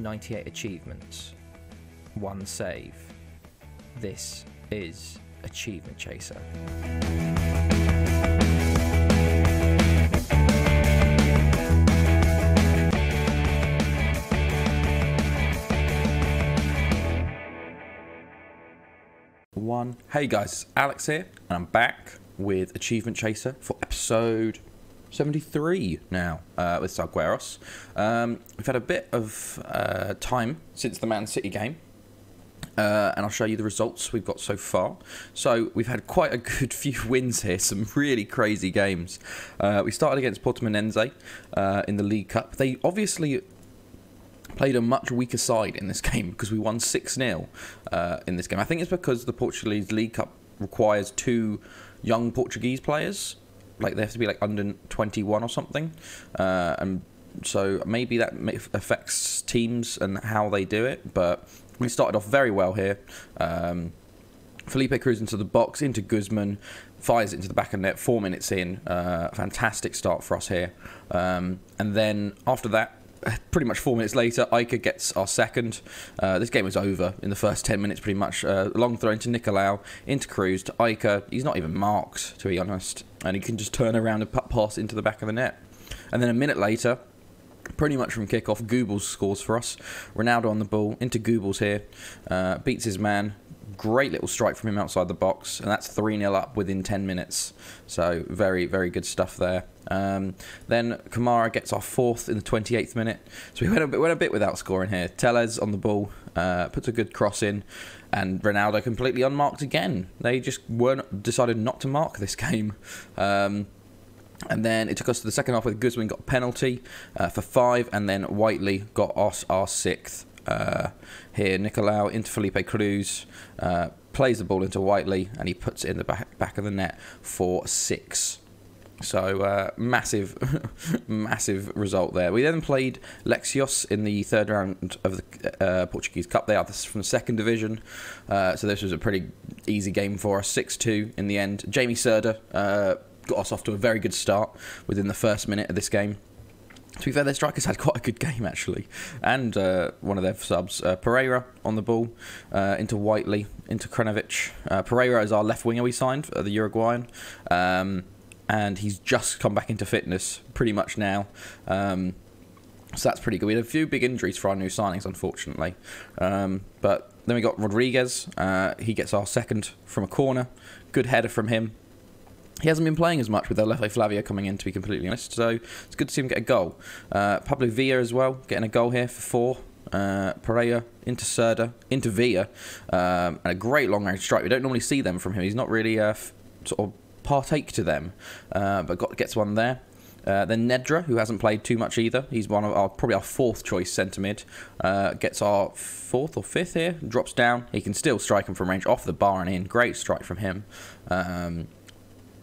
98 achievements, 1 save. This is Achievement Chaser. Hey guys, Alex here, and I'm back with Achievement Chaser for episode 73 now with Salgueiros. We've had a bit of time since the Man City game, and I'll show you the results we've got so far. So we've had quite a good few wins here, some really crazy games. We started against Portuguese in the League Cup. They obviously played a much weaker side in this game because we won 6-0 in this game. I think it's because the Portuguese League Cup requires 2 young Portuguese players. Like, they have to be like under 21 or something. And so maybe that affects teams and how they do it. But we started off very well here. Felipe Cruz into the box, into Guzman, fires it into the back of the net, 4 minutes in. Fantastic start for us here. And then after that, pretty much 4 minutes later, Iker gets our second. This game was over in the first 10 minutes, pretty much. Long throw into Nicolau, into Cruz, to Iker. He's not even marked, to be honest. And he can just turn around and pass into the back of the net. And then a minute later, pretty much from kickoff, Goebbels scores for us. Ronaldo on the ball, into Goebbels here. Beats his man. Great little strike from him outside the box, and that's 3-0 up within 10 minutes. So very, very good stuff there. Then Kamara gets our 4th in the 28th minute. So we went a bit without scoring here. Tellez on the ball, puts a good cross in, and Ronaldo completely unmarked again. They just decided not to mark this game. And then it took us to the second half with Guzman got a penalty for 5, and then Whiteley got us our 6th. Here, Nicolau into Felipe Cruz, plays the ball into Whiteley, and he puts it in the back of the net for 6. So massive result there. We then played Lexios in the 3rd round of the Portuguese Cup. They are from the 2nd division, so this was a pretty easy game for us. 6-2 in the end. Jamie Serda got us off to a very good start within the first minute of this game. To be fair, their strikers had quite a good game, actually. And one of their subs, Pereira, on the ball, into Whiteley, into Krenovic. Pereira is our left winger we signed, the Uruguayan. And he's just come back into fitness pretty much now. So that's pretty good. We had a few big injuries for our new signings, unfortunately. But then we got Rodriguez. He gets our 2nd from a corner. Good header from him. He hasn't been playing as much with Alejo Flavio coming in, to be completely honest, so it's good to see him get a goal. Pablo Villa as well, getting a goal here for 4. Pereira into Serda, into Villa, and a great long-range strike. We don't normally see them from him. He's not really sort of partake to them, but gets one there. Then Nedra, who hasn't played too much either. He's one of probably our 4th choice centre mid. Gets our 4th or 5th here. Drops down. He can still strike him from range off the bar and in. Great strike from him.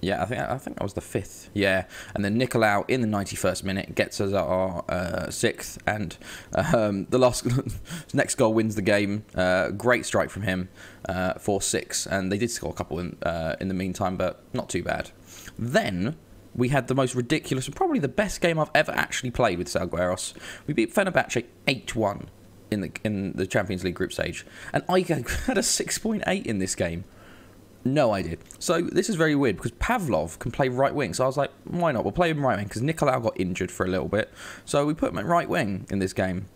Yeah, I think that was the 5th. Yeah, and then Nicolau in the 91st minute gets us our 6th, and the next goal wins the game. Great strike from him for 6, and they did score a couple in the meantime, but not too bad. Then we had the most ridiculous and probably the best game I've ever actually played with Salgueiros. We beat Fenerbahce 8-1 in the Champions League group stage, and Iker had a 6.8 in this game. No, I did. So this is very weird because Pavlov can play right wing. So I was like, why not? We'll play him right wing because Nicolau got injured for a little bit. So we put him at right wing in this game.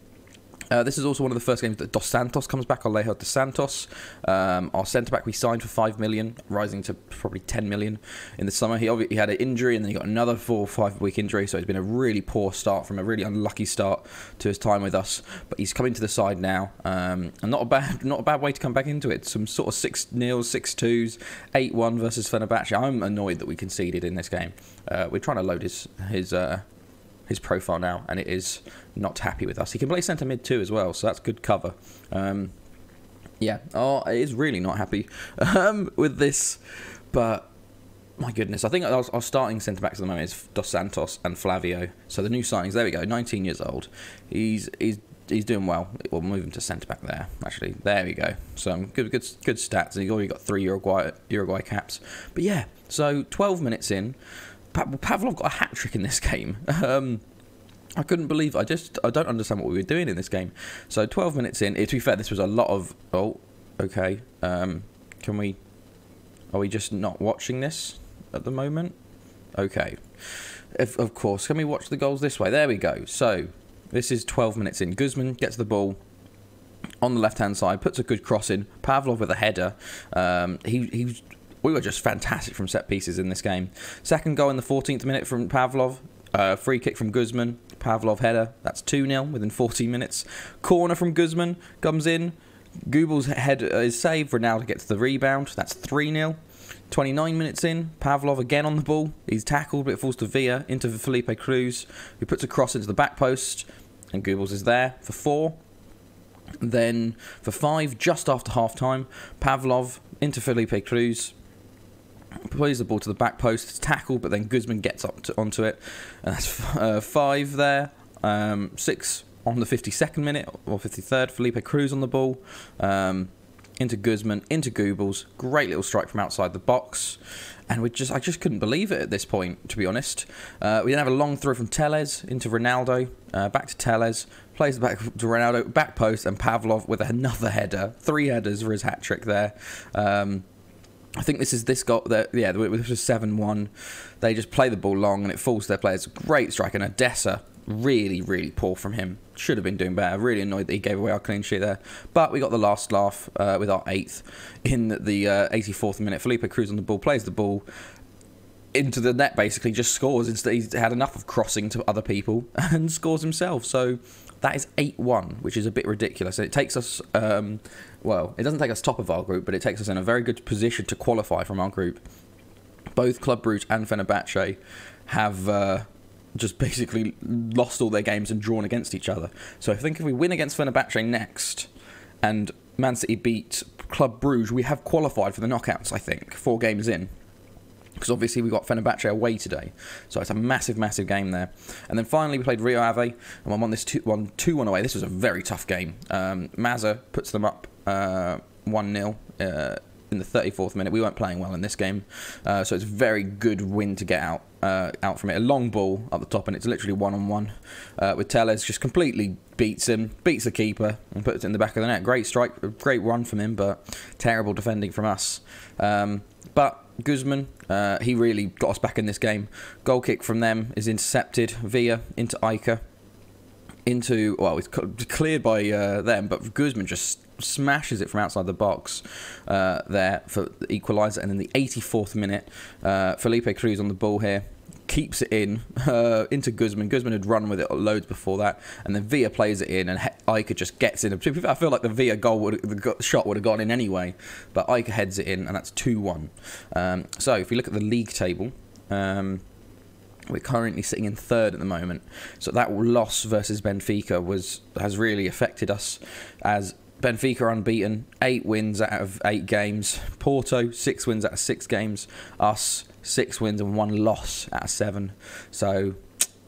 This is also one of the first games that Dos Santos comes back, Alejo Dos Santos. Our centre-back we signed for 5 million, rising to probably 10 million in the summer. He obviously had an injury and then he got another 4 or 5 week injury, so it's been a really poor start, from a really unlucky start to his time with us. But he's coming to the side now, and not a bad way to come back into it. Some sort of 6-0s, 6-2s, 8-1 versus Fenerbahce. I'm annoyed that we conceded in this game. We're trying to load his profile now, and it is not happy with us. He can play centre mid too as well, so that's good cover. Yeah, it is really not happy with this, but my goodness, I think our starting centre backs at the moment is Dos Santos and Flavio. So the new signings, there we go, 19 years old. He's doing well. We'll move him to centre back there. Actually, there we go. So good stats, and he's already got 3 Uruguay caps. But yeah, so 12 minutes in. Pavlov got a hat-trick in this game. I couldn't believe I don't understand what we were doing in this game. So 12 minutes in, to be fair, this was a lot of okay. Are we just not watching this at the moment? Okay. Of course, can we watch the goals this way? There we go. So this is 12 minutes in. Guzman gets the ball on the left-hand side, puts a good cross in. Pavlov with a header. We were just fantastic from set pieces in this game. Second goal in the 14th minute from Pavlov. Free kick from Guzman. Pavlov header. That's 2-0 within 14 minutes. Corner from Guzman comes in. Google's head is saved. Ronaldo gets the rebound. That's 3-0. 29 minutes in, Pavlov again on the ball. He's tackled, but it falls to Villa into Felipe Cruz, who puts a cross into the back post, and Goebbels is there for 4. Then for 5, just after half-time, Pavlov into Felipe Cruz, plays the ball to the back post. It's tackled, but then Guzman gets onto it, and that's 5 there. 6 on the 52nd minute, or 53rd, Felipe Cruz on the ball. Into Guzman, into Goebbels, great little strike from outside the box, and I just couldn't believe it at this point, to be honest. We then have a long throw from Tellez into Ronaldo, back to Tellez, plays back to Ronaldo, back post, and Pavlov with another header, 3 headers for his hat trick there. I think this goal, this was 7-1. They just play the ball long and it falls to their players. Great strike, and Odessa, really, really poor from him. Should have been doing better. Really annoyed that he gave away our clean sheet there. But we got the last laugh with our 8th in the 84th minute. Felipe Cruz on the ball, plays the ball into the net, basically, just scores. Instead, he's had enough of crossing to other people and scores himself. So that is 8-1, which is a bit ridiculous. And it takes us, well, it doesn't take us top of our group, but it takes us in a very good position to qualify from our group. Both Club Brugge and Fenerbahce have just basically lost all their games and drawn against each other. So I think if we win against Fenerbahce next and Man City beat Club Brugge, we have qualified for the knockouts, I think, 4 games in. Because obviously we got Fenerbahce away today. So it's a massive, massive game there. And then finally we played Rio Ave, and we won this 2-1 away. This was a very tough game. Mazza puts them up 1-0 in the 34th minute. We weren't playing well in this game. So it's a very good win to get out from it. A long ball up the top, and it's literally 1-on-1 with Tellez. Just completely beats him, beats the keeper, and puts it in the back of the net. Great strike, great run from him, but terrible defending from us. But Guzman, he really got us back in this game. Goal kick from them is intercepted. Villa into Iker. It's cleared by them, but Guzman just smashes it from outside the box there for the equaliser. And in the 84th minute, Felipe Cruz on the ball here, keeps it in into Guzman. Guzman had run with it loads before that, and then Villa plays it in, and Iker just gets in. I feel like the Villa shot would have gone in anyway, but Iker heads it in, and that's 2-1. So if we look at the league table, we're currently sitting in 3rd at the moment. So that loss versus Benfica has really affected us, as Benfica are unbeaten, 8 wins out of 8 games. Porto, 6 wins out of 6 games. Us, 6 wins and 1 loss out of 7. So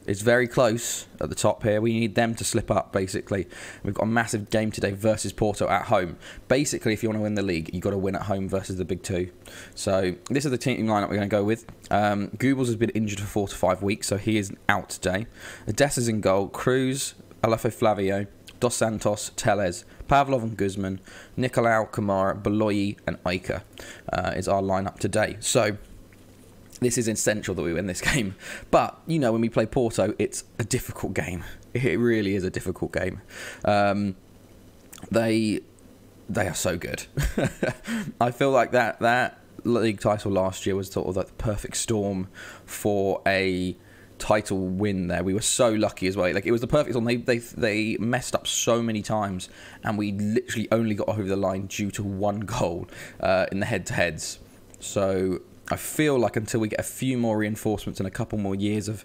it's very close at the top here. We need them to slip up, basically. We've got a massive game today versus Porto at home. Basically, if you want to win the league, you've got to win at home versus the big 2. So this is the team lineup we're going to go with. Goebbels has been injured for 4 to 5 weeks, so he is out today. Odessa's in goal. Cruz, Alafé Flavio, Dos Santos, Tellez, Pavlov and Guzman, Nicolau, Kamara, Beloyi and Iker is our lineup today. So this is essential that we win this game. But, you know, when we play Porto, it's a difficult game. It really is a difficult game. They are so good. I feel like that league title last year was sort of like the perfect storm for a title win there. We were so lucky as well. Like, it was the perfect storm. They messed up so many times, and we literally only got over the line due to 1 goal in the head-to-heads. So I feel like until we get a few more reinforcements and a couple more years of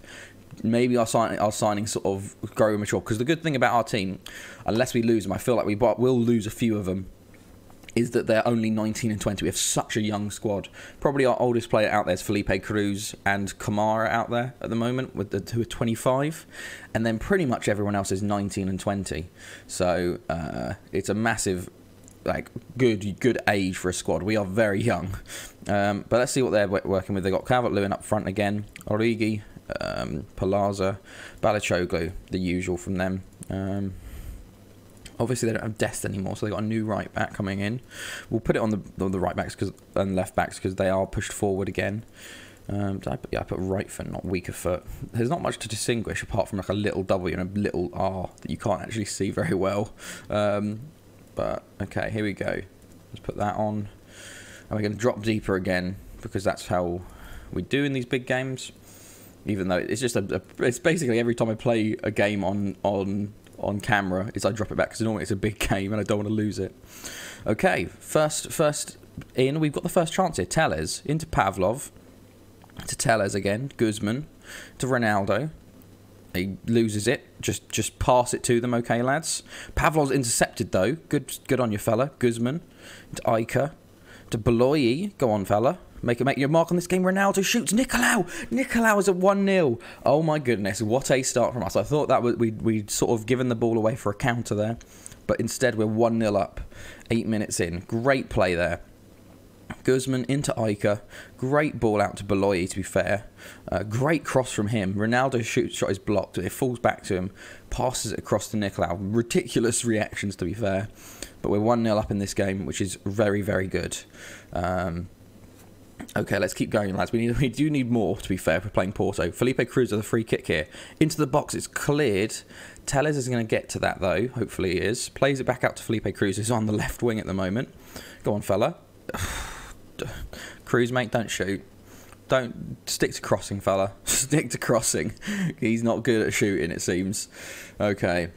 maybe our signing sort of grow and mature. Because the good thing about our team, unless we lose them, I feel like we will lose a few of them, is that they're only 19 and 20. We have such a young squad. Probably our oldest player out there is Felipe Cruz and Kamara out there at the moment, who are 25. And then pretty much everyone else is 19 and 20. So it's a massive, like, good age for a squad. We are very young. But let's see what they're working with. They've got Calvert-Lewin up front again. Origi, Palaza, Balachoglu, the usual from them. Obviously, they don't have Dest anymore, so they've got a new right back coming in. We'll put it on the right backs and left backs because they are pushed forward again. I put right foot, not weaker foot. There's not much to distinguish apart from like a little W and a little R that you can't actually see very well. But okay, here we go. Let's put that on. And we're going to drop deeper again because that's how we do in these big games. Even though it's just it's basically every time I play a game on camera is I drop it back because normally it's a big game and I don't want to lose it. Okay, first in, we've got the first chance here. Telles into Pavlov, to Telles again, Guzman, to Ronaldo. He loses it. Just pass it to them, okay, lads. Pavlov's intercepted though. Good on you, fella. Guzman to Iker, to Beloyi. Go on, fella. Make your mark on this game. Ronaldo shoots. Nicolau is at 1-0. Oh my goodness, what a start from us. I thought that we'd sort of given the ball away for a counter there, but instead we're 1-0 up. 8 minutes in. Great play there. Guzman into Iker. Great ball out to Beloyi, to be fair. Great cross from him. Ronaldo's shot is blocked. It falls back to him. Passes it across to Nicolau. Ridiculous reactions, to be fair. But we're 1-0 up in this game, which is very, very good. Okay, let's keep going, lads. We do need more, to be fair, for playing Porto. Felipe Cruz with a free kick here. Into the box, it's cleared. Telles is going to get to that, though. Hopefully he is. Plays it back out to Felipe Cruz, who's on the left wing at the moment. Go on, fella. Cruz, mate, don't shoot. Don't stick to crossing, fella. Stick to crossing. He's not good at shooting, it seems. Okay.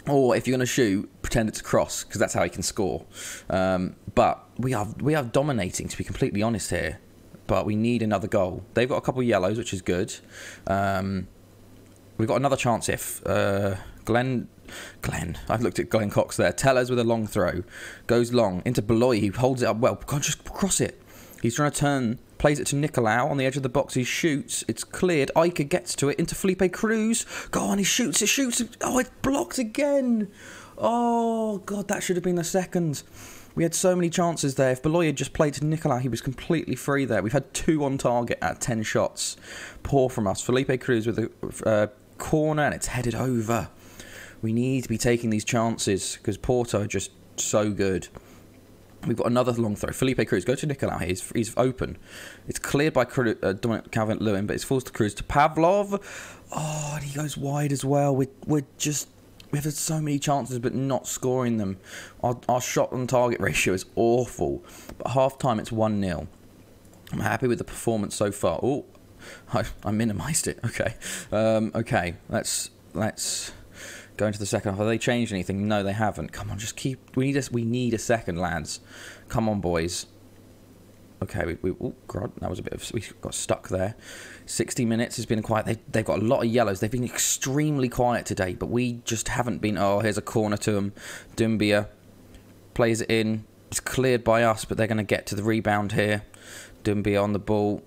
Or if you're going to shoot, pretend it's a cross, because that's how he can score. But we are dominating, to be completely honest here. But we need another goal. They've got a couple of yellows, which is good. We've got another chance if Glenn. I've looked at Glenn Cox there. Tellers with a long throw. Goes long into Beloyi. He holds it up well. Can't just cross it. He's trying to turn. Plays it to Nicolau on the edge of the box. He shoots. It's cleared. Iker gets to it. Into Felipe Cruz. Go on. He shoots. It shoots. Oh, it's blocked again. Oh, God. That should have been the second. We had so many chances there. If Beloyi had just played to Nicolau, he was completely free there. We've had 2 on target at 10 shots. Poor from us. Felipe Cruz with a corner, and it's headed over. We need to be taking these chances because Porto are just so good. We've got another long throw. Felipe Cruz, go to Nicolau here. He's open. It's cleared by Dominic Calvert-Lewin, but it falls to Cruz to Pavlov. Oh, and he goes wide as well. We've had so many chances, but not scoring them. Our shot on target ratio is awful. But half time, it's 1-0. I'm happy with the performance so far. Oh, I minimised it. Okay, okay. Let's go into the second half. Have they changed anything? No, they haven't. Come on, just keep. We need a second, lads. Come on, boys. Okay, oh God, that was a bit of. We got stuck there. 60 minutes has been quiet. They've got a lot of yellows. They've been extremely quiet today, but we just haven't been. Oh, here's a corner to them. Doumbia plays it in. It's cleared by us, but they're going to get to the rebound here. Doumbia on the ball.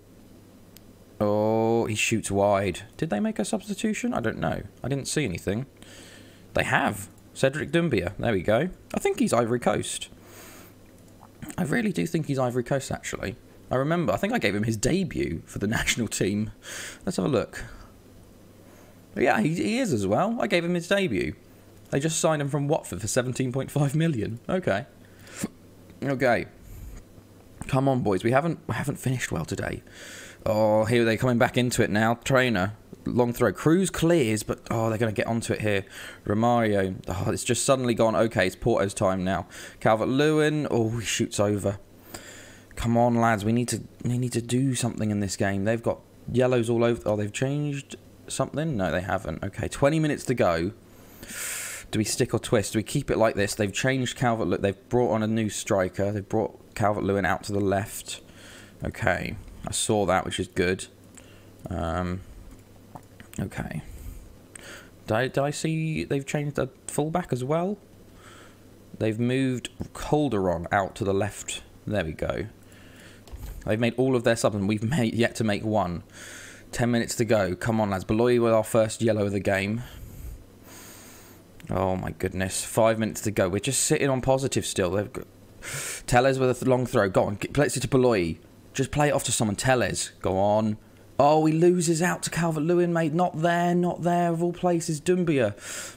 Oh, he shoots wide. Did they make a substitution? I don't know. I didn't see anything. They have. Cedric Doumbia. There we go. I think he's Ivory Coast. I really do think he's Ivory Coast, actually. I think I gave him his debut for the national team. Let's have a look. Yeah, he is as well. I gave him his debut. They just signed him from Watford for 17.5 million. Okay. Okay. Come on, boys. We haven't finished well today. Oh, here they're coming back into it now. Trainer. Long throw. Cruz clears, but oh, they're going to get onto it here. Romario. Oh, it's just suddenly gone. Okay, it's Porto's time now. Calvert-Lewin. Oh, he shoots over. Come on, lads. We need to do something in this game. They've got yellows all over. Oh, they've changed something? No, they haven't. Okay, 20 minutes to go. Do we stick or twist? Do we keep it like this? They've changed Calvert-Lewin. They've brought on a new striker. They've brought Calvert-Lewin out to the left. Okay, I saw that, which is good. Okay. Did I see they've changed the fullback as well? They've moved Calderon out to the left. There we go. They've made all of their subs, and we've yet to make one. 10 minutes to go. Come on, lads. Beloyi with our first yellow of the game. Oh, my goodness. 5 minutes to go. We're just sitting on positive still. They've got Tellez with a long throw. Go on. Play it to Beloyi. Just play it off to someone. Tellez. Go on. Oh, he loses out to Calvert-Lewin, mate. Not there, not there. Of all places, Dumbia,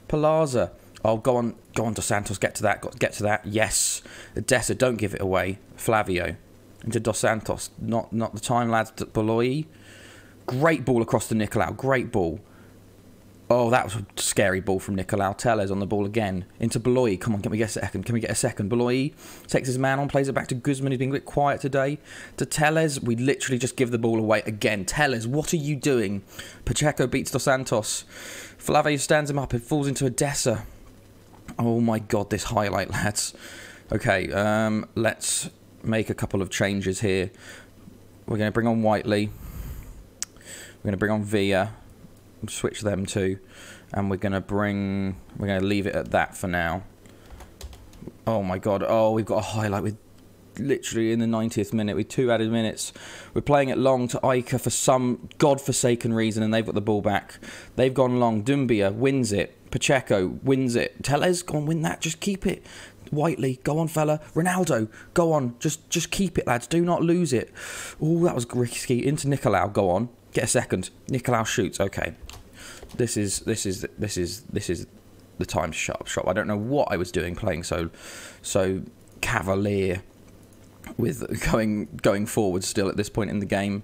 Palaza. Oh, go on, Dos Santos. Get to that. Yes, Odessa. Don't give it away. Flavio into Dos Santos. Not the time, lads. Boloi. Great ball across to Nicolau. Great ball. Oh, that was a scary ball from Nicolau. Tellez on the ball again. Into Boloi. Come on, can we get a second? Boloi takes his man on, plays it back to Guzman, who's been a bit quiet today. To Tellez. We literally just give the ball away again. Tellez, what are you doing? Pacheco beats Dos Santos. Flavio stands him up. It falls into Odessa. Oh my god, this highlight, lads. Okay, let's make a couple of changes here. We're going to bring on Whiteley. We're going to bring on Villa. Switch them two. And we're going to leave it at that for now. Oh my god. Oh, we've got a highlight with literally in the 90th minute with 2 added minutes. We're playing it long to Iker for some godforsaken reason, and they've got the ball back. They've gone long. Dumbia wins it. Pacheco wins it. Tellez, go on, win that. Just keep it. Whiteley, go on, fella. Ronaldo, go on. Just keep it, lads. Do not lose it. Oh, that was risky. Into Nicolau, go on. Get a second. Nicolau shoots. Okay. This is the time to shut up shop. I don't know what I was doing playing so cavalier with going forward still at this point in the game.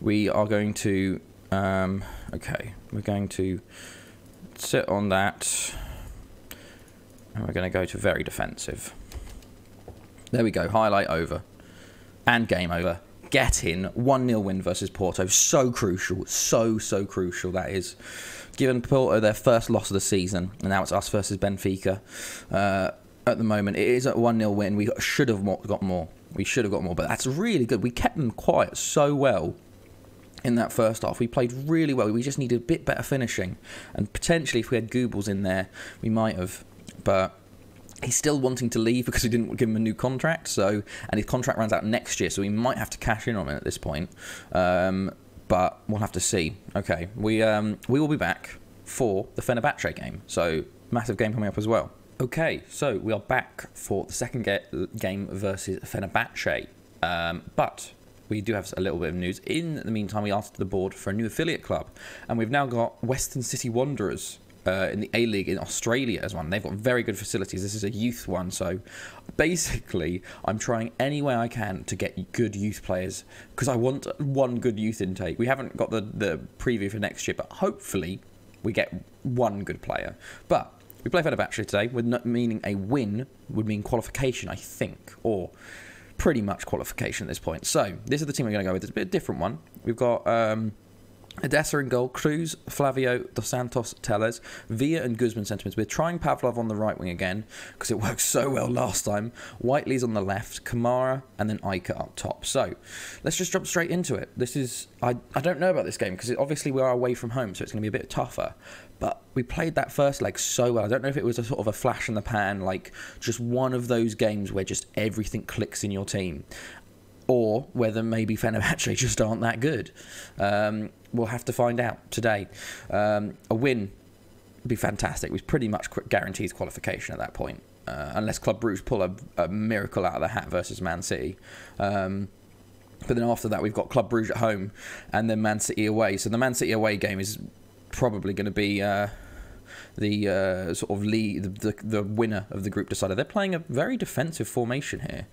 We are going to okay, we're going to sit on that, and we're going to go to very defensive. There we go. Highlight over and game over. Get in. 1-0 win versus Porto. So crucial. So crucial that is. Given Porto their first loss of the season, and now it's us versus Benfica. At the moment, it is a 1-0 win. We should have got more. But that's really good. We kept them quiet so well in that first half. We played really well. We just needed a bit better finishing. And potentially, if we had Goebbels in there, we might have. But he's still wanting to leave because we didn't give him a new contract. And his contract runs out next year, so we might have to cash in on it at this point. But we'll have to see. Okay, we will be back for the Fenerbahce game. So massive game coming up as well. Okay, so we are back for the second game versus Fenerbahce. But we do have a little bit of news. In the meantime, we asked the board for a new affiliate club. And we've now got Western City Wanderers in the A-League in Australia as one. They've got very good facilities. This is a youth one. So basically, I'm trying any way I can to get good youth players, because I want one good youth intake. We haven't got the preview for next year, but hopefully we get one good player. But we play Fenerbahce today, meaning a win would mean qualification, I think, or pretty much qualification at this point. So this is the team we're going to go with. It's a bit of a different one. We've got Odessa in goal, Cruz, Flavio, Dos Santos, Tellez, Villa and Guzman sentiments. We're trying Pavlov on the right wing again because it worked so well last time. Whiteley's on the left, Kamara, and then Iker up top. So let's just jump straight into it. This is I don't know about this game because obviously we are away from home, so it's going to be a bit tougher. But we played that first leg so well. I don't know if it was a sort of a flash in the pan, like just one of those games where just everything clicks in your team, or whether maybe Fenerbahce just aren't that good. We'll have to find out today. A win would be fantastic. We pretty much guarantees qualification at that point, unless Club Brugge pull a miracle out of the hat versus Man City. But then after that, we've got Club Brugge at home and then Man City away. So the Man City away game is probably going to be the sort of the winner of the group decider. They're playing a very defensive formation here,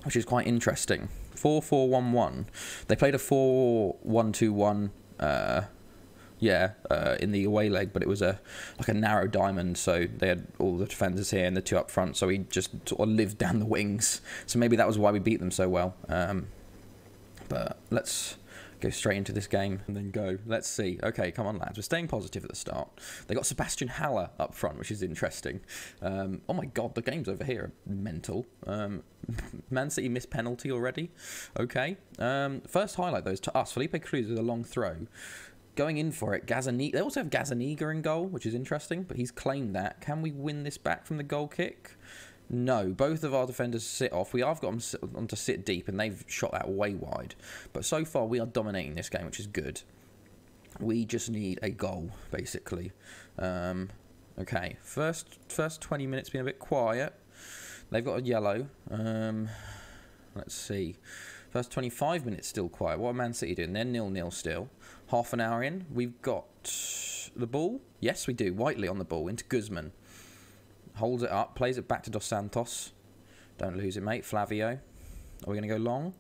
which is quite interesting. 4-4-1-1. They played a 4-1-2-1. In the away leg, but it was like a narrow diamond, so they had all the defenders here and the two up front, so we just sort of lived down the wings. So maybe that was why we beat them so well. But let's go straight into this game and then go. Let's see. Okay, come on, lads. We're staying positive at the start. They got Sebastian Haller up front, which is interesting. Oh my god, the games over here are mental. Man City missed penalty already. Okay. First highlight, though, is to us. Felipe Cruz with a long throw. Going in for it, Gazzaniga. They also have Gazzaniga in goal, which is interesting, but he's claimed that. Can we win this back from the goal kick? No, both of our defenders sit off. We have got them on to sit deep, and they've shot that way wide. But so far, we are dominating this game, which is good. We just need a goal, basically. Okay, first 20 minutes being a bit quiet. They've got a yellow. Let's see. First 25 minutes still quiet. What are Man City doing? They're 0-0 still. Half an hour in. We've got the ball. Yes, we do. Whiteley on the ball into Guzman. Holds it up. Plays it back to Dos Santos. Don't lose it, mate. Flavio. Are we going to go long?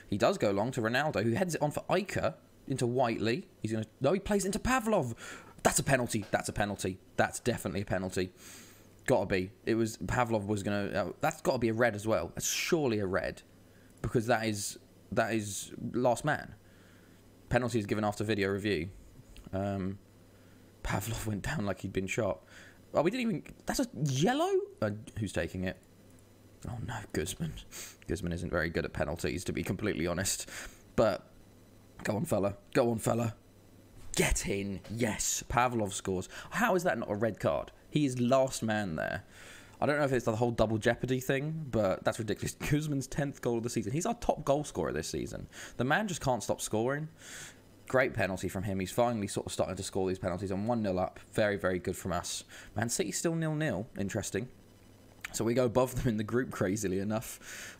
He does go long to Ronaldo, who heads it on for Iker into Whiteley. He's going to... No, he plays into Pavlov. That's a penalty. That's a penalty. That's definitely a penalty. Gotta be. It was... Pavlov was going to... that's got to be a red as well. That's surely a red. Because that is last man. Penalty is given after video review. Pavlov went down like he'd been shot. Oh, we didn't even... That's a yellow? Who's taking it? Oh, no, Guzman. Guzman isn't very good at penalties, to be completely honest. But, go on, fella. Go on, fella. Get in. Yes. Pavlov scores. How is that not a red card? He is last man there. I don't know if it's the whole double jeopardy thing, but that's ridiculous. Guzman's 10th goal of the season. He's our top goal scorer this season. The man just can't stop scoring. Great penalty from him. He's finally sort of starting to score these penalties on 1-0 up. Very, very good from us. Man City still 0-0. Interesting. So we go above them in the group, crazily enough.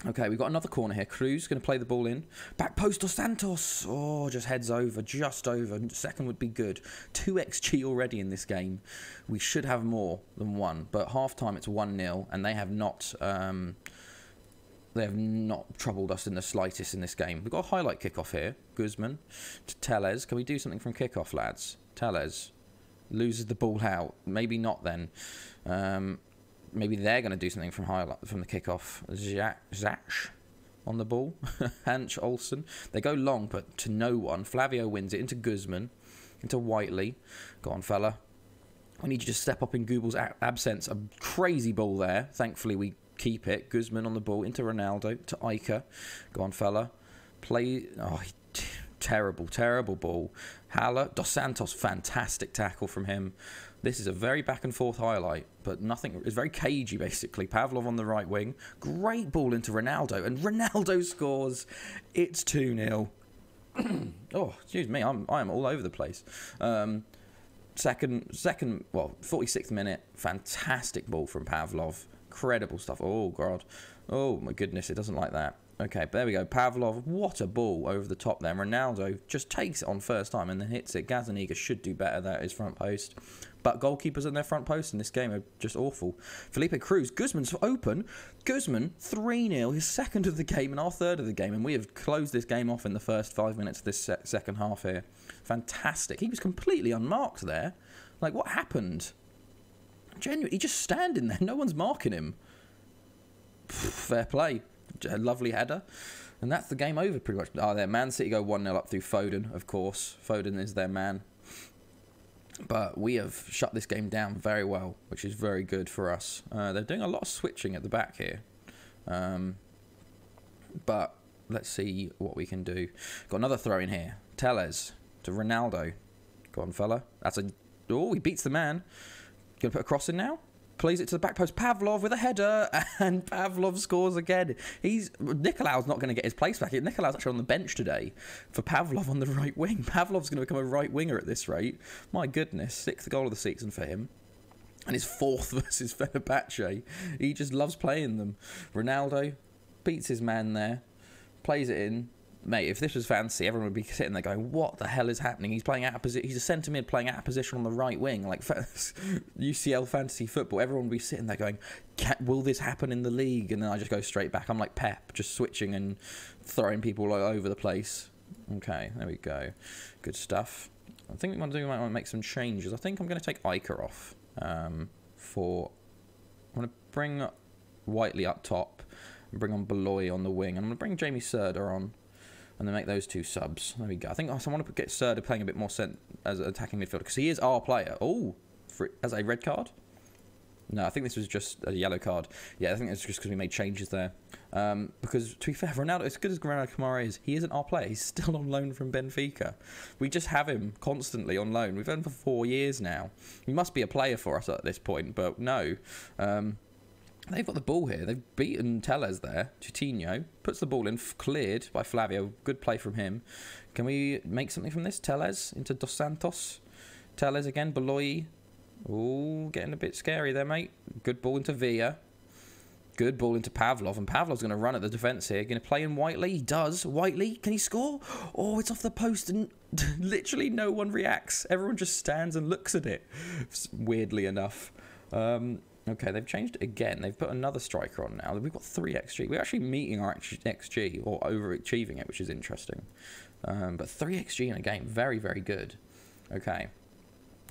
Okay, we've got another corner here. Cruz going to play the ball in. Back post Dos Santos. Oh, just heads over. Just over. Second would be good. 2 XG already in this game. We should have more than 1. But half-time it's 1-0. And they have not... they have not troubled us in the slightest in this game. We've got a highlight kickoff here. Guzman to Tellez. Can we do something from kickoff, lads? Tellez loses the ball out. Maybe not then. Maybe they're going to do something from the kickoff. Zach on the ball. Hanch Olsen. They go long, but to no one. Flavio wins it into Guzman. Into Whiteley. Go on, fella. I need you to step up in Google's absence. A crazy ball there. Thankfully, we keep it. Guzman on the ball into Ronaldo. To Iker. Go on, fella. Play... Oh, terrible, terrible ball. Haller. Dos Santos. Fantastic tackle from him. This is a very back and forth highlight, but nothing. It's very cagey, basically. Pavlov on the right wing. Great ball into Ronaldo, and Ronaldo scores. It's 2-0. Oh, excuse me. I am all over the place. Second, 46th minute. Fantastic ball from Pavlov. Incredible stuff. Oh, God. Oh, my goodness. It doesn't like that. Okay, there we go. Pavlov, what a ball over the top there. Ronaldo just takes it on first time and then hits it. Gazaniga should do better there at his front post. But goalkeepers in their front post in this game are just awful. Felipe Cruz, Guzman's open. Guzman, 3-0, his second of the game and our third of the game. And we have closed this game off in the first 5 minutes of this second half here. Fantastic. He was completely unmarked there. Like, what happened? Genuinely, he's just standing there. No one's marking him. Fair play. A lovely header. And that's the game over pretty much. Oh, there. Man City go 1-0 up through Foden, of course. Foden is their man. But we have shut this game down very well, which is very good for us. They're doing a lot of switching at the back here. But let's see what we can do. Got another throw in here. Tellez to Ronaldo. Go on, fella. That's a... Oh, he beats the man. Going to put a cross in now? Plays it to the back post. Pavlov with a header, and Pavlov scores again. Nicolao's not going to get his place back. Nicolao's actually on the bench today for Pavlov on the right wing. Pavlov's going to become a right winger at this rate. My goodness, 6th goal of the season for him. And his 4th versus Fenerbahce. He just loves playing them. Ronaldo beats his man there. Plays it in. Mate, if this was fancy, everyone would be sitting there going, what the hell is happening? He's playing out of position. He's a centre mid playing out of position on the right wing. Like UCL fantasy football. Everyone would be sitting there going, will this happen in the league? And then I just go straight back. I'm like Pep, just switching and throwing people all over the place. Okay, there we go. Good stuff. I think we might want to make some changes. I think I'm going to take Iker off. I'm going to bring Whiteley up top and bring on Beloy on the wing. I'm going to bring Jamie Serda on. And then make those 2 subs. There we go. I think I want to get Serda playing a bit more as an attacking midfielder. Because he is our player. Oh, as a red card? No, I think this was just a yellow card. Yeah, I think it's just because we made changes there. Because, to be fair, Ronaldo, as good as Ronaldo Kamara is, he isn't our player. He's still on loan from Benfica. We just have him constantly on loan. We've had him for 4 years now. He must be a player for us at this point, but no. They've got the ball here. They've beaten Tellez there. Coutinho puts the ball in, cleared by Flavio. Good play from him. Can we make something from this? Tellez into Dos Santos. Tellez again. Beloy. Oh, getting a bit scary there, mate. Good ball into Villa. Good ball into Pavlov, and Pavlov's going to run at the defence here. Going to play in Whiteley. He does. Whiteley, can he score? Oh, it's off the post, and literally no one reacts. Everyone just stands and looks at it, weirdly enough. Okay, they've changed it again. They've put another striker on now. We've got 3 XG. We're actually meeting our XG, or overachieving it, which is interesting. But 3 XG in a game, very, very good. Okay.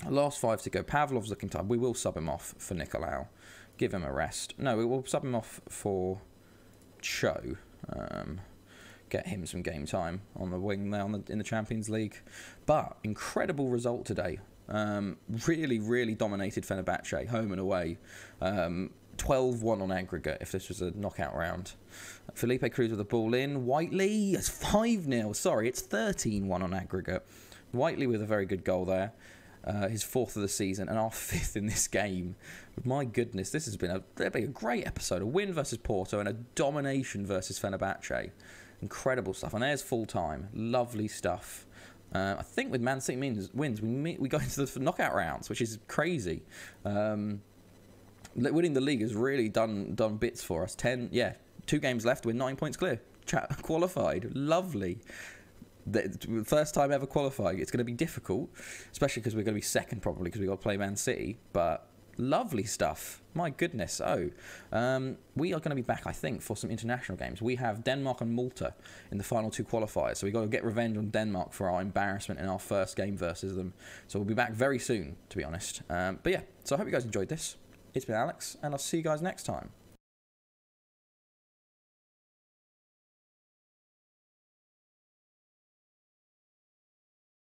Last 5 to go. Pavlov's looking tired. We will sub him off for Nicolau. Give him a rest. No, we will sub him off for Cho. Get him some game time on the wing there in the Champions League. But incredible result today. Really, really dominated Fenerbahce, home and away. 12-1 on aggregate if this was a knockout round. Felipe Cruz with the ball in. Whiteley, it's 5-0. Sorry, it's 13-1 on aggregate. Whiteley with a very good goal there. His 4th of the season and our 5th in this game. My goodness, this has been a great episode. A win versus Porto and a domination versus Fenerbahce. Incredible stuff. And there's full time. Lovely stuff. I think with Man City wins, we go into the knockout rounds, which is crazy. Winning the league has really done bits for us. 2 games left. We're 9 points clear. Qualified. Lovely. The first time ever qualifying. It's going to be difficult, especially because we're going to be second probably because we've got to play Man City. But lovely stuff. My goodness. We are going to be back, I think, for some international games. We have Denmark and Malta in the final 2 qualifiers. So we've got to get revenge on Denmark for our embarrassment in our first game versus them. So we'll be back very soon, to be honest. But yeah, so I hope you guys enjoyed this. It's been Alex, and I'll see you guys next time.